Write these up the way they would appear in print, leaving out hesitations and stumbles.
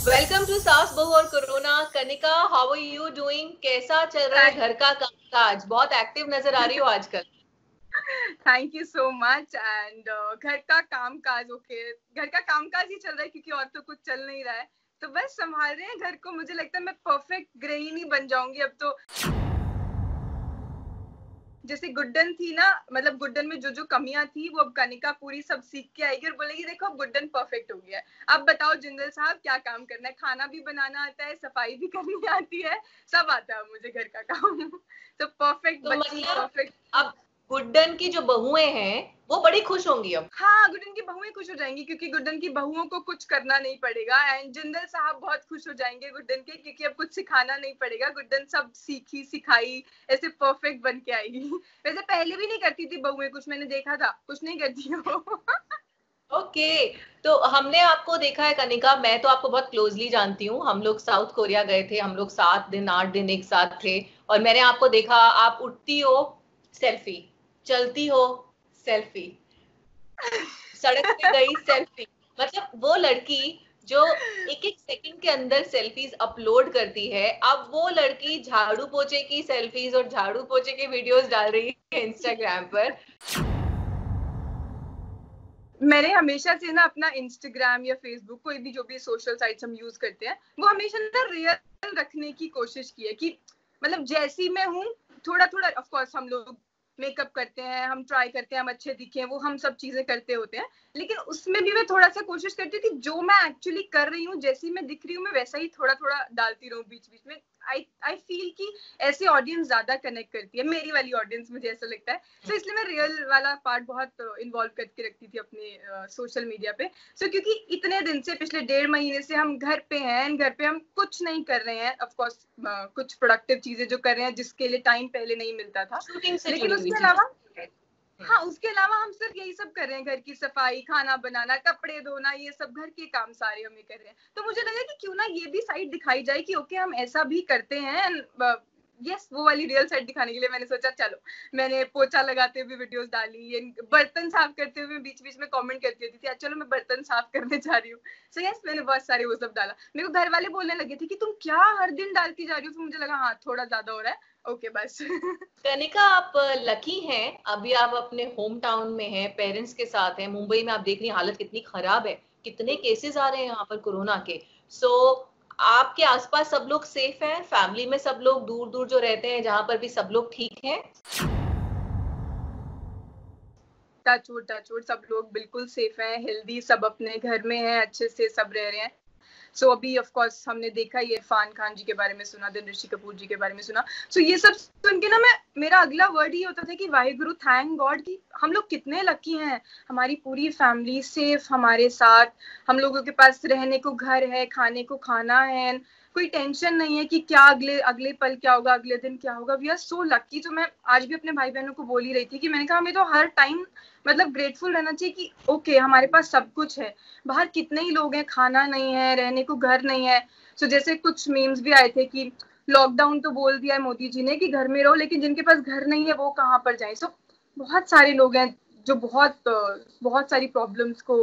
Welcome to सास बहू और corona. Kanika, how are you doing? कैसा चल रहा है घर का कामकाज? बहुत एक्टिव नजर आ रही हो आजकल। Thank you so much. And घर का कामकाज ओके, घर का कामकाज ही चल रहा है क्योंकि और तो कुछ चल नहीं रहा है, तो बस संभाल रहे हैं घर को। मुझे लगता है मैं परफेक्ट गृहिणी बन जाऊंगी अब तो। जैसे गुड्डन थी ना, मतलब गुड्डन में जो जो कमियां थी वो अब कनिका पूरी सब सीख के आएगी और बोलेगी देखो अब गुड्डन परफेक्ट हो गया है। अब बताओ जिंदल साहब क्या काम करना है, खाना भी बनाना आता है, सफाई भी करनी आती है, सब आता है मुझे घर का काम। तो परफेक्ट तो बच्ची, मतलब परफेक्ट। अब गुड्डन की जो बहुएं हैं वो बड़ी खुश होंगी अब। हाँ, गुड्डन की बहुएं खुश हो जाएंगी क्योंकि गुड्डन की बहुओं को कुछ करना नहीं पड़ेगा। एंड जिंदल साहब बहुत खुश हो जाएंगे गुड्डन के, क्योंकि अब कुछ सिखाना नहीं पड़ेगा। गुड्डन सब सीखी सिखाई ऐसे परफेक्ट बन के आएगी। वैसे पहले भी नहीं करती थी बहुएं कुछ, मैंने देखा था, कुछ नहीं करती हो। ओके। तो हमने आपको देखा है कनिका, मैं तो आपको बहुत क्लोजली जानती हूँ। हम लोग साउथ कोरिया गए थे, हम लोग 7 दिन 8 दिन एक साथ थे। और मैंने आपको देखा, आप उठती हो सेल्फी, चलती हो सेल्फी, सड़क पे गई सेल्फी। मतलब वो लड़की जो एक एक सेकंड के अंदर सेल्फीज अपलोड करती है, अब वो लड़की झाड़ू पोछे की सेल्फीज और झाड़ू पोछे के वीडियोस डाल रही है इंस्टाग्राम पर। मैंने हमेशा से ना अपना इंस्टाग्राम या फेसबुक, कोई भी जो भी सोशल साइट्स हम यूज करते हैं, वो हमेशा ना रियल रखने की कोशिश की है कि मतलब जैसी मैं हूँ, थोड़ा थोड़ा ऑफ कोर्स हम लोग मेकअप करते हैं, हम ट्राई करते हैं हम अच्छे दिखें, वो हम सब चीजें करते होते हैं, लेकिन उसमें भी मैं थोड़ा सा कोशिश करती हूँ कि जो मैं एक्चुअली कर रही हूँ, जैसी मैं दिख रही हूँ, मैं वैसा ही थोड़ा थोड़ा डालती रहूँ बीच बीच में। आई फील कि ऐसी ऑडियंस ज्यादा कनेक्ट करती है, मेरी वाली ऑडियंस, मुझे ऐसा लगता है। सो इसलिए मैं रियल वाला पार्ट बहुत इन्वॉल्व करके रखती थी अपने सोशल मीडिया पे। सो क्योंकि इतने दिन से, पिछले 1.5 महीने से हम घर पे हैं, घर पे हम कुछ नहीं कर रहे हैं, ऑफ कोर्स कुछ प्रोडक्टिव चीजें जो कर रहे हैं जिसके लिए टाइम पहले नहीं मिलता था, शूटिंग से लेकिन जुड़ी हुई उसके चीज। अलावा, हाँ उसके अलावा हम सिर्फ यही सब कर रहे हैं, घर की सफाई, खाना बनाना, कपड़े धोना, ये सब घर के काम सारे हम ही कर रहे हैं। तो मुझे लगा कि क्यों ना ये भी साइड दिखाई जाए कि ओके हम ऐसा भी करते हैं। यस, वो वाली रियल साइड दिखाने के लिए मैंने सोचा चलो, मैंने पोछा लगाते हुए वीडियोस डाली, ये बर्तन साफ करते हुए बीच बीच में कमेंट करती होती थी, चलो मैं बर्तन साफ करने जा रही हूँ। सो यस, मैंने बहुत सारे वो सब डाला। मेरे को घर वाले बोलने लगे थे कि तुम क्या हर दिन डालती जा रही हो, फिर मुझे लगा हाँ थोड़ा ज्यादा हो रहा है, ओके बस। कनिका, आप लकी हैं, अभी आप अपने होम टाउन में हैं, पेरेंट्स के साथ हैं। मुंबई में आप देख रही हैं हालत कितनी खराब है, कितने केसेस आ रहे हैं यहाँ पर कोरोना के। सो आपके आसपास सब लोग सेफ हैं? फैमिली में सब लोग, दूर दूर जो रहते हैं जहां पर भी, सब लोग ठीक हैं? टच वुड सब लोग बिल्कुल सेफ हैं, हेल्दी, सब अपने घर में हैं, अच्छे से सब रह रहे हैं। सो अभी ऑफ कोर्स हमने देखा ये इरफान खान जी के बारे में सुना, देन ऋषि कपूर जी के बारे में सुना। सो ये सब सुन के ना मैं, मेरा अगला वर्ड ये होता था कि वाहिगुरु, थैंक गॉड कि हम लोग कितने लकी हैं, हमारी पूरी फैमिली सेफ हमारे साथ, हम लोगों के पास रहने को घर है, खाने को खाना है, कोई टेंशन नहीं है कि क्या अगले अगले पल क्या होगा, अगले दिन क्या होगा। We are so lucky. तो मैं आज भी अपने भाई बहनों को बोल ही रही थी कि मैंने कहा हमें तो हर टाइम मतलब ग्रेटफुल रहना चाहिए कि ओके हमारे पास सब कुछ है। बाहर कितने ही लोग हैं, खाना नहीं है, रहने को घर नहीं है। सो जैसे कुछ मीम्स भी आए थे कि लॉकडाउन तो बोल दिया है मोदी जी ने कि घर में रहो, लेकिन जिनके पास घर नहीं है वो कहाँ पर जाए। सो बहुत सारे लोग हैं जो बहुत सारी प्रॉब्लम्स को,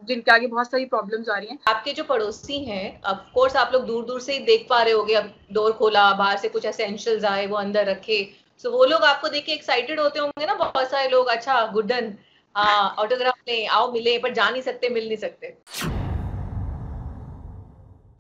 जिनके आगे बहुत सारी प्रॉब्लम्स आ रही हैं। आपके जो पड़ोसी हैं, ऑफ कोर्स आप लोग दूर दूर से ही देख पा रहे होगे, अब डोर खोला, बाहर से कुछ एसेंशियल्स आए, वो अंदर रखे। सो वो लोग आपको देख के एक्साइटेड होते होंगे ना, बहुत सारे लोग, अच्छा गुड्डन, हाँ ऑटोग्राफ ले आओ, मिले, पर जा नहीं सकते, मिल नहीं सकते।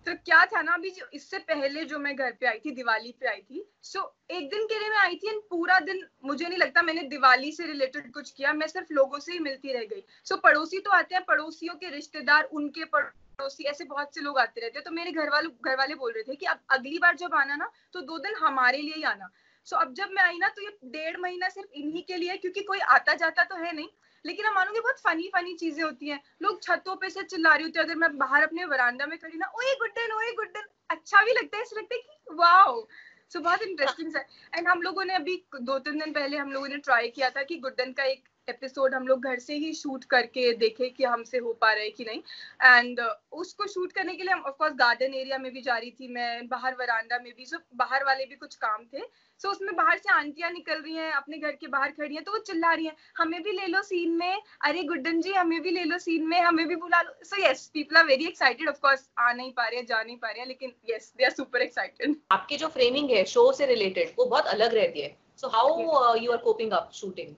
तो क्या था ना, अभी जो इससे पहले जो मैं घर पे आई थी, दिवाली पे आई थी, सो एक दिन के लिए मैं आई थी एंड पूरा दिन मुझे नहीं लगता मैंने दिवाली से रिलेटेड कुछ किया, मैं सिर्फ लोगों से ही मिलती रह गई। सो पड़ोसी तो आते हैं, पड़ोसियों के रिश्तेदार, उनके पड़ोसी, ऐसे बहुत से लोग आते रहते हैं। तो मेरे घर वाले बोल रहे थे कि अब अगली बार जब आना ना तो 2 दिन हमारे लिए ही आना। सो अब जब मैं आई ना तो ये 1.5 महीना सिर्फ इन्हीं के लिए, क्योंकि कोई आता जाता तो है नहीं, लेकिन हम मानोगे बहुत फनी फनी चीजें होती हैं। लोग छतों पे से चिल्ला रही होती है, अगर मैं बाहर अपने वरांडा में खड़ी ना, ओए गुड्डन ओए गुड्डन, अच्छा भी लगता है, ऐसा लगता है कि वाओ। सो बहुत इंटरेस्टिंग है। एंड हम लोगों ने अभी 2-3 दिन पहले हम लोगों ने ट्राई किया था कि गुड्डन का एक एपिसोड हम लोग घर से ही शूट करके देखे कि हमसे हो पा रहा है कि नहीं। एंड उसको शूट करने के लिए ऑफ कोर्स गार्डन एरिया में भी जा रही थी मैं, बाहर वरांडा में भी, सो बाहर वाले भी कुछ काम थे। सो उसमें बाहर से आंटियां निकल रही हैं, अपने घर के बाहर खड़ी हैं, तो वो चिल्ला रही हैं हमें भी ले लो सीन में, अरे गुड्डन जी हमें भी ले लो सीन में, हमें भी बुला लो। So yes, people are very excited. Of course आ नहीं पा रहे हैं, जा नहीं पा रहे हैं, लेकिन yes they are super excited. आपकी जो फ्रेमिंग है शो से रिलेटेड वो बहुत अलग रहती है, so how you are coping up shooting?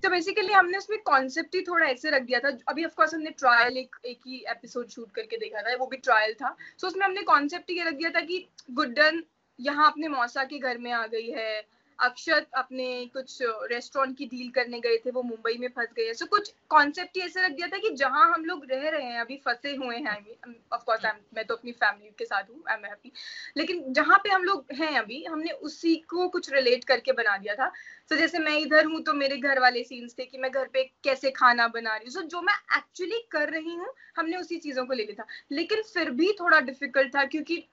तो बेसिकली हमने उसमें कॉन्सेप्ट ही थोड़ा ऐसे रख दिया था। अभी ऑफ कोर्स हमने ट्रायल एक ही एपिसोड शूट करके देखा था, वो भी ट्रायल था। सो उसमें हमने कॉन्सेप्ट ही रख दिया था कि गुड्डन यहाँ अपने मौसा के घर में आ गई है, अक्षत अपने कुछ रेस्टोरेंट की डील करने गए थे, वो मुंबई में फंस गए हैं। सो कुछ कॉन्सेप्ट ही ऐसे रख दिया था कि जहाँ हम लोग रह रहे हैं अभी, फंसे हुए हैं, ऑफ कोर्स मैं तो अपनी फैमिली के साथ हूँ, आई एम हैप्पी, लेकिन जहाँ पे हम लोग हैं अभी, हमने उसी को कुछ रिलेट करके बना दिया था। तो जैसे मैं इधर हूँ तो मेरे घर वाले सीन्स थे कि मैं घर पे कैसे खाना बना रही हूँ, so, जो मैं एक्चुअली कर रही हूँ हमने उसी चीजों को ले लिया था। लेकिन फिर भी थोड़ा डिफिकल्ट था क्योंकि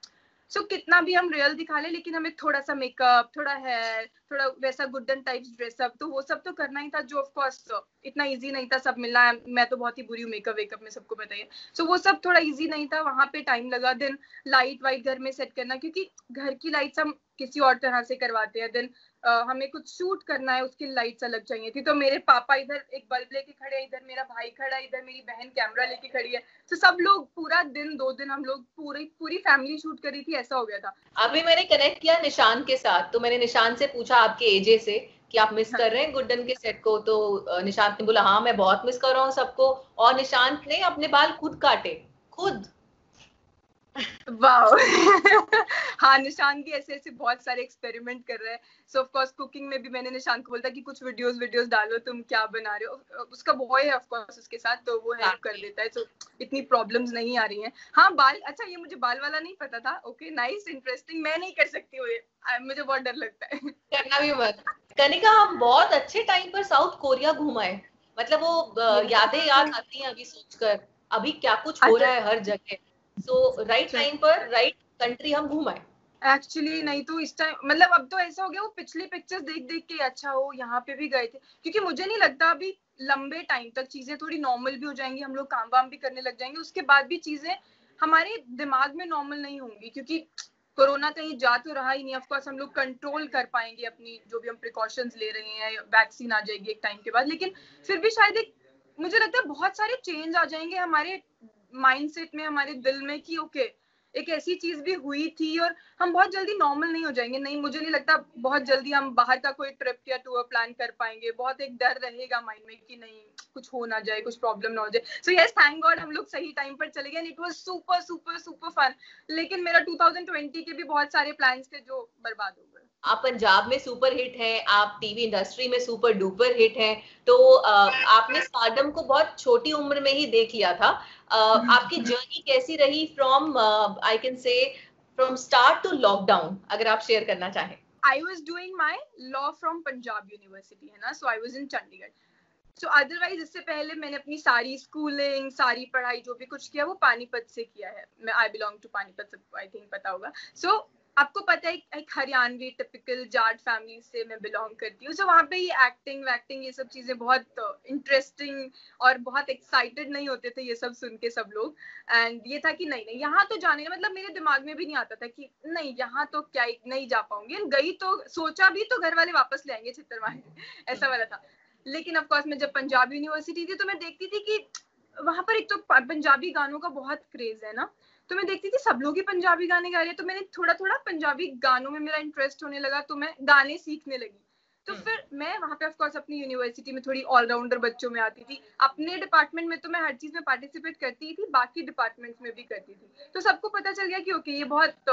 कितना भी हम रियल दिखा ले, लेकिन हमें थोड़ा सा मेकअप, थोड़ा हेयर, थोड़ा वैसा गुड्डन टाइप्स ड्रेसअप, तो वो सब तो करना ही था, जो ऑफ कोर्स इतना इजी नहीं था। सब मिलना है, मैं तो बहुत ही बुरी हूँ मेकअप वेकअप में, सबको बताइए। सो वो सब थोड़ा इजी नहीं था, वहां पे टाइम लगा। देन लाइट वाइट घर में सेट करना, क्योंकि घर की लाइट्स हम किसी और तरह से करवाते हैं। देन हमें कुछ शूट करना है, उसकी लाइट्स अलग चाहिए थी। तो मेरे पापा इधर एक बल्ब लेके खड़े हैं, इधर मेरा भाई खड़ा है, इधर मेरी बहन कैमरा लेके खड़ी है। तो सब लोग पूरा दिन, 2 दिन हम लोग पूरी फैमिली शूट करी थी, ऐसा हो गया था। अभी मैंने कनेक्ट किया निशान के साथ, तो मैंने निशान से पूछा आपके एजे से कि आप मिस कर रहे हैं गुड्डन के सेट को, तो निशांत ने बोला हाँ मैं बहुत मिस कर रहा हूँ सबको, और निशांत ने अपने बाल खुद काटे, खुद। वाओ हाँ, निशान भी ऐसे ऐसे बहुत सारे एक्सपेरिमेंट कर रहे हैं। सो ऑफ कोर्स कुकिंग में भी मैंने निशान को बोला कि कुछ वीडियोस डालो, तुम क्या बना रहे हो। उसका बॉय है ऑफ कोर्स उसके साथ, तो वो हेल्प कर देता है, तो इतनी प्रॉब्लम्स नहीं आ रही हैं। हाँ बाल, अच्छा ये मुझे बाल वाला नहीं पता था। Okay nice, interesting. मैं नहीं कर सकती हूँ ये, मुझे बहुत डर लगता है। करना भी मत। कनिका, हम बहुत अच्छे टाइम पर साउथ कोरिया घुमाए, मतलब वो यादें याद आती हैं अभी सोचकर, अभी क्या कुछ हो रहा है हर जगह। सो राइट टाइम पर राइट कंट्री हम घुमाए। एक्चुअली नहीं तो इस टाइम, मतलब अब तो ऐसा हो गया, वो पिछली पिक्चर्स देख देख के अच्छा हो यहाँ पे भी गए थे, क्योंकि मुझे नहीं लगता अभी लंबे टाइम तक चीजें थोड़ी नॉर्मल भी हो जाएंगी, हम लोग काम वाम भी करने लग जाएंगे, उसके बाद भी चीजें हमारे दिमाग में नॉर्मल नहीं होंगी, क्योंकि कोरोना कहीं जा तो रहा ही नहीं। ऑफ कोर्स हम लोग कंट्रोल कर पाएंगे अपनी जो भी हम प्रिकॉशंस ले रहे हैं, वैक्सीन आ जाएगी एक टाइम के बाद, लेकिन फिर भी शायद एक, मुझे लगता है बहुत सारे चेंज आ जाएंगे हमारे माइंडसेट में, हमारे दिल में, कि ओके एक ऐसी चीज भी हुई थी, और हम बहुत जल्दी नॉर्मल नहीं हो जाएंगे। नहीं, मुझे नहीं लगता बहुत जल्दी हम बाहर का कोई ट्रिप या टूर प्लान कर पाएंगे। बहुत एक डर रहेगा माइंड में कि नहीं कुछ हो ना जाए, कुछ प्रॉब्लम ना हो जाए। सो यस, थैंक गॉड हम लोग सही टाइम पर चले गए, it was super super super fun. लेकिन मेरा 2020 के भी बहुत सारे प्लान्स थे जो बर्बाद हो गए। आप पंजाब में सुपर हिट हैं, आप टीवी इंडस्ट्री में सुपर डुपर हिट हैं, तो आपने स्टारडम को बहुत छोटी उम्र में ही देख लिया था। आपकी जर्नी कैसी रही from, I can say from start to lockdown, अगर आप शेयर करना चाहें? I was doing my law from Punjab University, है ना, so I was in Chandigarh. So otherwise इससे पहले मैंने अपनी सारी स्कूलिंग, सारी पढ़ाई जो भी कुछ किया वो पानीपत से किया है। मैं आई बिलोंग टू पानीपत, सबको आई थिंक पता होगा। सो आपको पता है एक हरियाणवी टिपिकल जाट फैमिली से मैं बिलोंग करती हूँ। सो वहाँ पे ये एक्टिंग वैक्टिंग ये सब चीजें बहुत इंटरेस्टिंग और बहुत एक्साइटेड नहीं होते थे ये सब सुन के सब लोग। एंड ये था कि नहीं नहीं यहाँ तो जाने का मतलब, मेरे दिमाग में भी नहीं आता था कि नहीं यहाँ तो क्या नहीं जा पाऊंगी। गई तो सोचा भी तो घर वाले वापस ले आएंगे छितर मारे ऐसा वाला था। लेकिन ऑफ कोर्स मैं जब पंजाब यूनिवर्सिटी थी तो मैं देखती थी कि वहां पर एक तो पंजाबी गानों का बहुत क्रेज है ना, तो मैं देखती थी सब लोग ही पंजाबी गाने गा रहे हैं, तो मैंने थोड़ा थोड़ा पंजाबी गानों में मेरा इंटरेस्ट होने लगा, तो मैं गाने सीखने लगी। तो फिर मैं वहां पे ऑफ कोर्स अपनी यूनिवर्सिटी में थोड़ी ऑलराउंडर बच्चों में आती थी। अपने डिपार्टमेंट में तो मैं हर चीज में पार्टिसिपेट करती ही थी, बाकी डिपार्टमेंट्स में भी करती थी। तो सबको पता चल गया कि ओके ये बहुत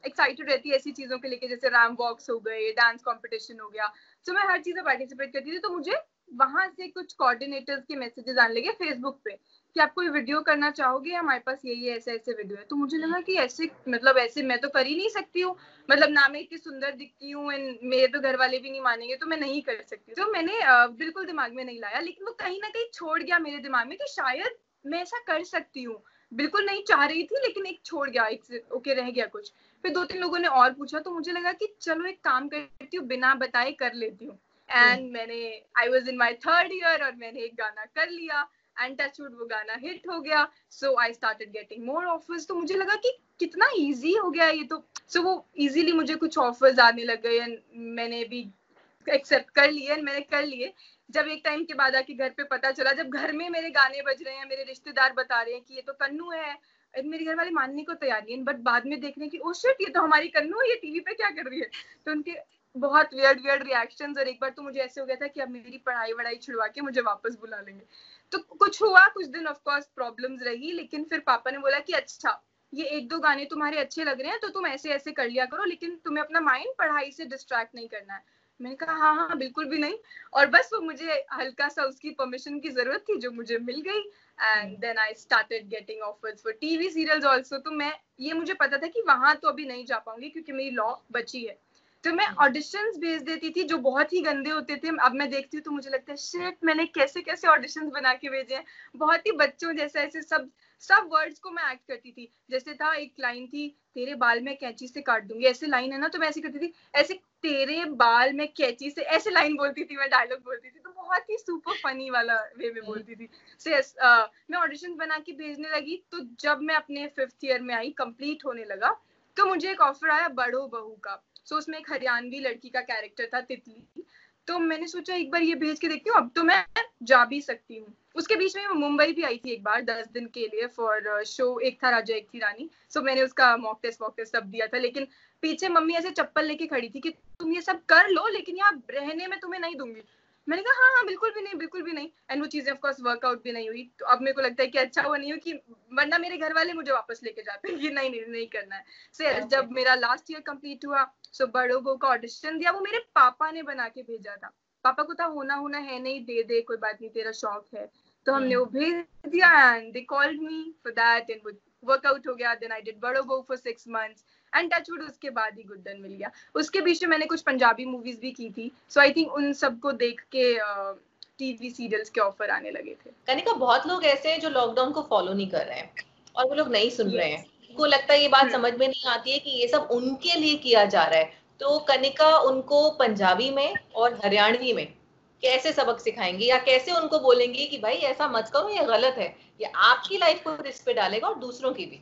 एक्साइटेड रहती है ऐसी चीजों के लेके, जैसे रैम वॉक्स हो गए, डांस कॉम्पिटिशन हो गया। तो मैं हर चीज में पार्टिसिपेट करती थी। तो मुझे वहां से कुछ कोऑर्डिनेटर्स के मैसेजेस आने लगे फेसबुक पे कि आप कोई वीडियो करना चाहोगे, हमारे पास ये ऐसे ऐसे वीडियो है। तो मुझे लगा कि ऐसे मतलब ऐसे मैं तो कर ही नहीं सकती हूँ, मतलब ना मैं इतनी सुंदर दिखती हूँ एंड मेरे तो घर वाले भी नहीं मानेंगे, तो मैं नहीं कर सकती। तो मैंने बिल्कुल दिमाग में नहीं लाया, लेकिन वो कहीं ना कहीं छोड़ गया मेरे दिमाग में कि शायद मैं ऐसा कर सकती हूँ। बिल्कुल नहीं चाह रही थी, लेकिन एक छोड़ गया, एक ओके रह गया कुछ। फिर 2-3 लोगों ने और पूछा, तो मुझे लगा कि चलो एक काम करती हूँ, बिना बताए कर लेती हूँ। And I was in my 3rd year और मैंने एक गाना कर लिया एंड टचवुड वो गाना हिट हो गया. So I started getting more offers. तो मुझे लगा कि कितना इजी हो गया ये तो. सो वो इजीली मुझे कुछ ऑफर्स आने लग गए एंड मैंने भी एक्सेप्ट कर लिए एंड मैंने कर लिए. जब एक टाइम के बाद आके घर पे पता चला, जब घर में मेरे गाने बज रहे हैं, मेरे रिश्तेदार बता रहे हैं कि ये तो कन्नू है, मेरे घर वाले मानने को तैयार नहीं है, बट बाद में देखने की ओ शिट, ये तो हमारी कन्नू है, ये टीवी पे क्या कर रही है. तो उनके बहुत वियर्ड रिएक्शंस. और एक बार तो मुझे ऐसे हो गया था कि अब मेरी पढ़ाई वढ़ाई छुड़वा के मुझे वापस बुला लेंगे. तो कुछ हुआ, कुछ दिन ऑफ कोर्स प्रॉब्लम्स रही, लेकिन फिर पापा ने बोला कि अच्छा ये 1-2 गाने तुम्हारे अच्छे लग रहे हैं तो तुम ऐसे ऐसे कर लिया करो, लेकिन तुम्हें अपना माइंड पढ़ाई से डिस्ट्रैक्ट नहीं करना है. मैंने कहा हाँ बिल्कुल भी नहीं. और बस वो मुझे हल्का सा उसकी परमिशन की जरूरत थी जो मुझे मिल गई. And then I started getting offers for TV serials also. तो ये मुझे पता था कि वहां तो अभी नहीं जा पाऊंगी क्योंकि मेरी लॉ बची है. तो मैं ऑडिशंस भेज देती थी जो बहुत ही गंदे होते थे. अब मैं देखती हूँ तो मुझे लगता है शिट, मैंने कैसे कैसे ऑडिशंस बना के भेजे हैं, बहुत ही बच्चों जैसे. ऐसे सब वर्ड्स को मैं एक्ट करती थी. जैसे था एक लाइन थी, तेरे बाल में कैंची से काट दूंगी, ऐसे लाइन है ना, तो मैं ऐसे करती थी, ऐसे तेरे बाल में कैंची से, ऐसे लाइन बोलती थी, मैं डायलॉग बोलती थी. तो बहुत ही सुपर फनी वाला वे में बोलती थी. मैं ऑडिशन बना के भेजने लगी. तो जब मैं अपने 5th ईयर में आई, कंप्लीट होने लगा, तो मुझे एक ऑफर आया बड़ो बहू का. सो उसमें एक हरियाणवी लड़की का कैरेक्टर था, तितली. तो मैंने सोचा एक बार ये भेज के देखती हूँ, अब तो मैं जा भी सकती हूँ. उसके बीच में मुंबई भी आई थी एक बार 10 दिन के लिए फॉर शो. एक था राजा एक थी रानी. सो मैंने उसका मॉक टेस्ट सब दिया था, लेकिन पीछे मम्मी ऐसे चप्पल लेके खड़ी थी कि तुम ये सब कर लो लेकिन यहाँ रहने में तुम्हें नहीं दूंगी. मैंने कहा हाँ बिल्कुल भी नहीं, बिल्कुल भी नहीं. एंड वो चीजें ऑफ कोर्स वर्कआउट भी नहीं हुई. तो अब मेरे को लगता है कि अच्छा वो नहीं हुई, कि वरना मेरे घर वाले मुझे वापस लेके जाते कि नहीं करना है. सो जब मेरा लास्ट ईयर कंप्लीट हुआ, सो बड़ो बहू का ऑडिशन दिया. वो मेरे पापा ने बना के भेजा था. पापा को था होना है नहीं, दे दे कोई बात नहीं, तेरा शौक है. तो हमने वो भेज दिया and they called me for that and workout हो गया. देन आई डिड बड़ो बहू फॉर 6 months एंड टचवुड उसके बाद ही गुड्डन मिल गया. उसके बीच में मैंने कुछ पंजाबी मूवीज भी की थी. सो आई थिंक उन सबको देख के टीवी सीरियल्स के ऑफर आने लगे थे. कनिका, बहुत लोग ऐसे हैं जो लॉकडाउन को फॉलो नहीं कर रहे हैं और वो लोग नहीं सुन रहे हैं. उनको लगता है ये बात समझ में नहीं आती है कि ये सब उनके लिए किया जा रहा है. तो कनिका उनको पंजाबी में और हरियाणवी में कैसे सबक सिखाएंगी, या कैसे उनको बोलेंगी कि भाई ऐसा मत करो, ये गलत है, ये आपकी लाइफ को रिस्क पे डालेगा और दूसरों की भी.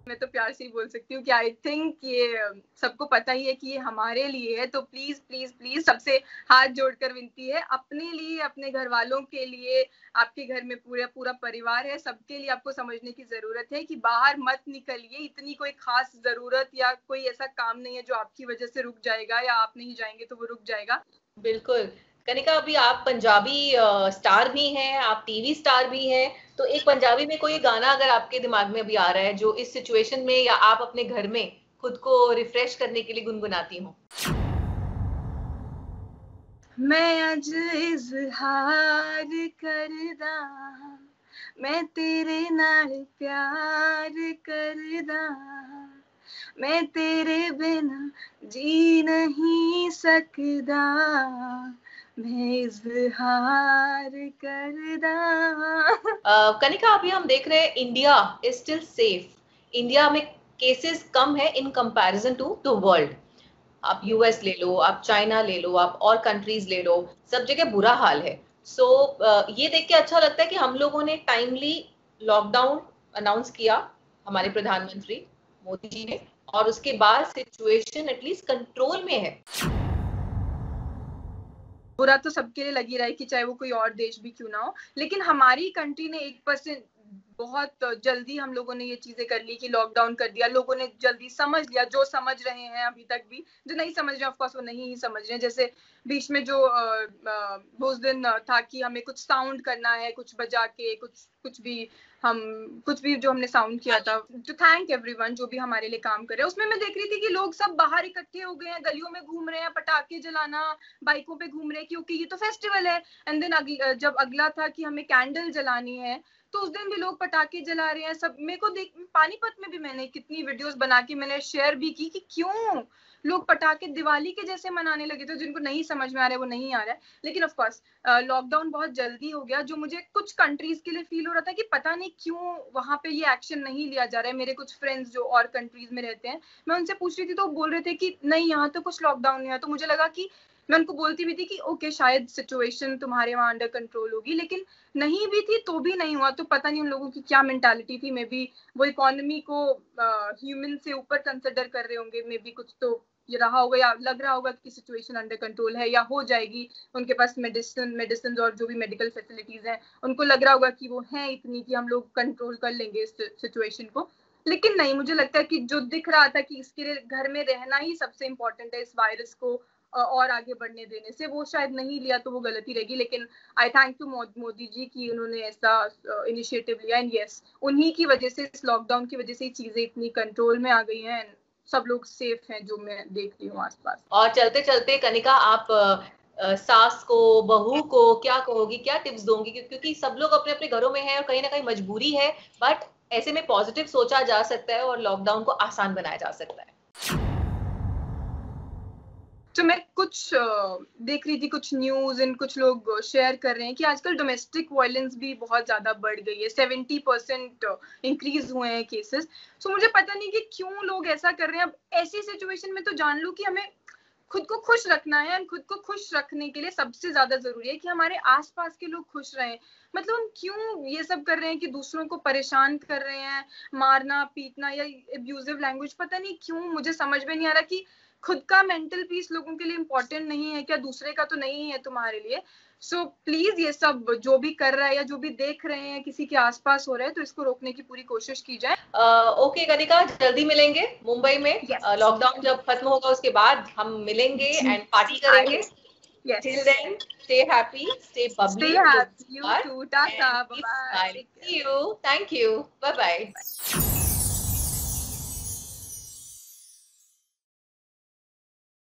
मैं तो प्यार से ही बोल सकती हूँ कि आई थिंक ये सबको पता ही है कि ये हमारे लिए है. तो प्लीज प्लीज प्लीज सबसे हाथ जोड़कर विनती है, अपने लिए, अपने घर वालों के लिए, आपके घर में पूरा परिवार है, सबके लिए आपको समझने की जरूरत है कि बाहर मत निकलिए. इतनी कोई खास जरूरत या कोई ऐसा काम नहीं है जो आपकी वजह से रुक जाएगा, या आप नहीं जाएंगे तो वो रुक जाएगा. बिल्कुल. कनिका, अभी आप पंजाबी स्टार भी हैं, आप टीवी स्टार भी हैं, तो एक पंजाबी में कोई गाना अगर आपके दिमाग में अभी आ रहा है जो इस सिचुएशन में या आप अपने घर में खुद को रिफ्रेश करने के लिए गुनगुनाती हो. मैं अज इजहार करदा, मैं तेरे नाल प्यार करदा, मैं तेरे बिना जी नहीं सकदा, मैं इजहार करदा. कनिका, अभी हम देख रहे हैं India is still safe. India में केसेस कम है in comparison to the world. आप यूएस ले लो, आप चाइना ले लो, आप और कंट्रीज ले लो, सब जगह बुरा हाल है. सो ये देख के अच्छा लगता है कि हम लोगों ने टाइमली लॉकडाउन अनाउंस किया, हमारे प्रधानमंत्री मोदी जी ने, और उसके बाद सिचुएशन एटलीस्ट कंट्रोल में है. बुरा तो सबके लिए लगी रहा है कि चाहे वो कोई और देश भी क्यों ना हो, लेकिन हमारी कंट्री ने 1% बहुत जल्दी हम लोगों ने ये चीजें कर ली कि लॉकडाउन कर दिया. लोगों ने जल्दी समझ लिया, जो समझ रहे हैं अभी तक भी, जो नहीं समझ रहे ऑफ कोर्स वो नहीं ही समझ रहे हैं. जैसे बीच में जो उस दिन था कि हमें कुछ साउंड करना है, कुछ बजा के, कुछ भी जो हमने साउंड किया था, टू थैंक एवरीवन जो भी हमारे लिए काम कर रहे हैं. उसमें मैं देख रही थी कि लोग सब बाहर इकट्ठे हो गए हैं, गलियों में घूम रहे हैं, पटाखे जलाना, बाइकों पे घूम रहे हैं क्योंकि ये तो फेस्टिवल है. एंड देन जब अगला था कि हमें कैंडल जलानी है, तो उस दिन भी लोग पटाखे जला रहे हैं सब। मेरे को देख, पानीपत में भी मैंने कितनी वीडियोस बना के मैंने शेयर भी की कि क्यों लोग पटाखे दिवाली के जैसे मनाने लगे थे। जिनको नहीं समझ में आ रहा है वो नहीं आ रहा है। लेकिन ऑफ कोर्स लॉकडाउन बहुत जल्दी हो गया, जो मुझे कुछ कंट्रीज के लिए फील हो रहा था कि पता नहीं क्यों वहां पे ये एक्शन नहीं लिया जा रहा है। मेरे कुछ फ्रेंड्स जो और कंट्रीज में रहते हैं, मैं उनसे पूछ रही थी तो वो बोल रहे थे कि नहीं यहाँ तो कुछ लॉकडाउन नहीं है। तो मुझे लगा कि मैं उनको बोलती भी थी कि ओके शायद सिचुएशन तुम्हारे वहां अंडर कंट्रोल होगी, लेकिन नहीं भी थी तो भी नहीं हुआ। तो पता नहीं उन लोगों की क्या मेंटालिटी थी। मे बी वो इकोनॉमी को ह्यूमन से ऊपर कंसिडर कर रहे होंगे। मे बी कुछ तो ये रहा होगा या लग रहा होगा कि सिचुएशन अंडर कंट्रोल है या हो जाएगी। उनके पास मेडिसिन और जो भी मेडिकल फैसिलिटीज हैं उनको लग रहा होगा कि वो हैं इतनी कि हम लोग कंट्रोल कर लेंगे इस सिचुएशन को। लेकिन नहीं, मुझे लगता है कि जो दिख रहा था कि इसके लिए घर में रहना ही सबसे इम्पोर्टेंट है इस वायरस को और आगे बढ़ने देने से, वो शायद नहीं लिया तो वो गलती रहेगी। लेकिन आई थैंक टू मोदी जी कि उन्होंने ऐसा इनिशिएटिव लिया। एंड यस, उन्हीं की वजह से, इस लॉकडाउन की वजह से चीजें इतनी कंट्रोल में आ गई हैं, सब लोग सेफ हैं जो मैं देख रही हूँ आसपास। और चलते चलते कनिका, आप सास को, बहू को क्या कहोगी, क्या टिप्स दोगी? क्योंकि सब लोग अपने अपने घरों में हैं और कहीं ना कहीं मजबूरी है, बट ऐसे में पॉजिटिव सोचा जा सकता है और लॉकडाउन को आसान बनाया जा सकता है। तो मैं कुछ देख रही थी, कुछ न्यूज इन कुछ लोग शेयर कर रहे हैं कि आजकल डोमेस्टिक वायलेंस भी बहुत ज्यादा बढ़ गई है। 70% इंक्रीज हुए हैं केसेस। सो मुझे पता नहीं कि क्यों लोग ऐसा कर रहे हैं। अब ऐसी सिचुएशन में तो जान लो कि हमें खुद को खुश रखना है। और खुद को खुश रखने के लिए सबसे ज्यादा जरूरी है कि हमारे आसपास के लोग खुश रहें। मतलब हम क्यों ये सब कर रहे हैं कि दूसरों को परेशान कर रहे हैं, मारना पीटना या एब्यूजिव लैंग्वेज, पता नहीं क्यों। मुझे समझ में नहीं आ रहा कि खुद का मेंटल पीस लोगों के लिए इंपॉर्टेंट नहीं है क्या? दूसरे का तो नहीं है तुम्हारे लिए। सो प्लीज ये सब जो भी कर रहा है या जो भी देख रहे हैं किसी के आसपास हो रहा है तो इसको रोकने की पूरी कोशिश की जाए। ओके कनिका, जल्दी मिलेंगे मुंबई में। लॉकडाउन जब खत्म होगा उसके बाद हम मिलेंगे एंड पार्टी करेंगे। Till then, stay happy, stay bubbly. Stay happy. You too. Tata. Bye bye. See you. Thank you. Bye bye.